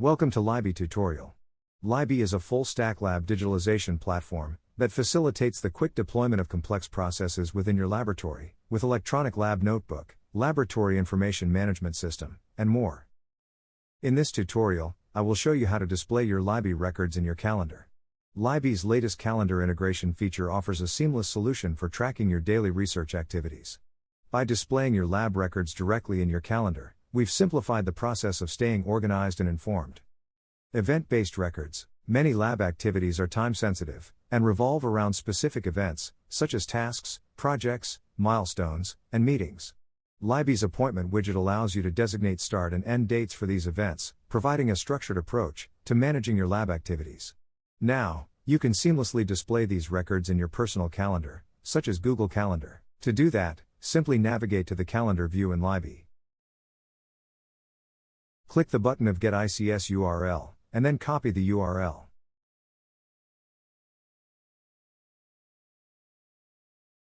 Welcome to Labii tutorial. Labii is a full-stack lab digitalization platform that facilitates the quick deployment of complex processes within your laboratory, with electronic lab notebook, laboratory information management system, and more. In this tutorial, I will show you how to display your Labii records in your calendar. Labii's latest calendar integration feature offers a seamless solution for tracking your daily research activities. By displaying your lab records directly in your calendar, we've simplified the process of staying organized and informed. Event-based records. Many lab activities are time-sensitive and revolve around specific events, such as tasks, projects, milestones, and meetings. Labii's appointment widget allows you to designate start and end dates for these events, providing a structured approach to managing your lab activities. Now, you can seamlessly display these records in your personal calendar, such as Google Calendar. To do that, simply navigate to the calendar view in Labii. Click the button of Get ICS URL, and then copy the URL.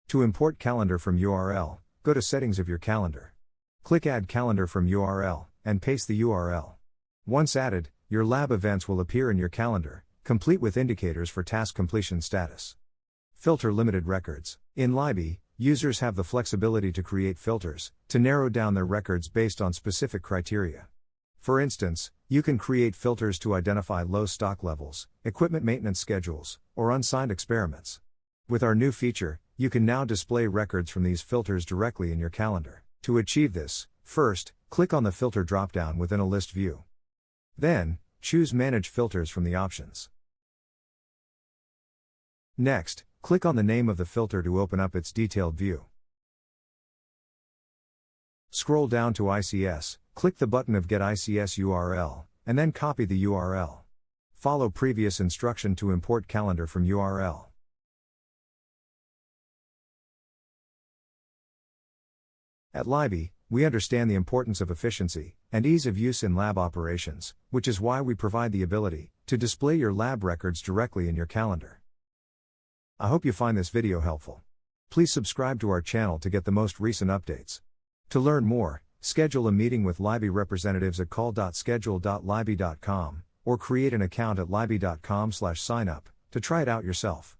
To import calendar from URL, go to Settings of your calendar. Click Add Calendar from URL, and paste the URL. Once added, your lab events will appear in your calendar, complete with indicators for task completion status. Filter limited records. In Labii, users have the flexibility to create filters to narrow down their records based on specific criteria. For instance, you can create filters to identify low stock levels, equipment maintenance schedules, or unsigned experiments. With our new feature, you can now display records from these filters directly in your calendar. To achieve this, first, click on the filter dropdown within a list view. Then, choose Manage Filters from the options. Next, click on the name of the filter to open up its detailed view. Scroll down to ICS, click the button of Get ICS URL, and then copy the URL. Follow previous instruction to import calendar from URL. At Labii, we understand the importance of efficiency and ease of use in lab operations, which is why we provide the ability to display your lab records directly in your calendar. I hope you find this video helpful. Please subscribe to our channel to get the most recent updates. To learn more, schedule a meeting with Labii representatives at call.schedule.labii.com, or create an account at labii.com/signup to try it out yourself.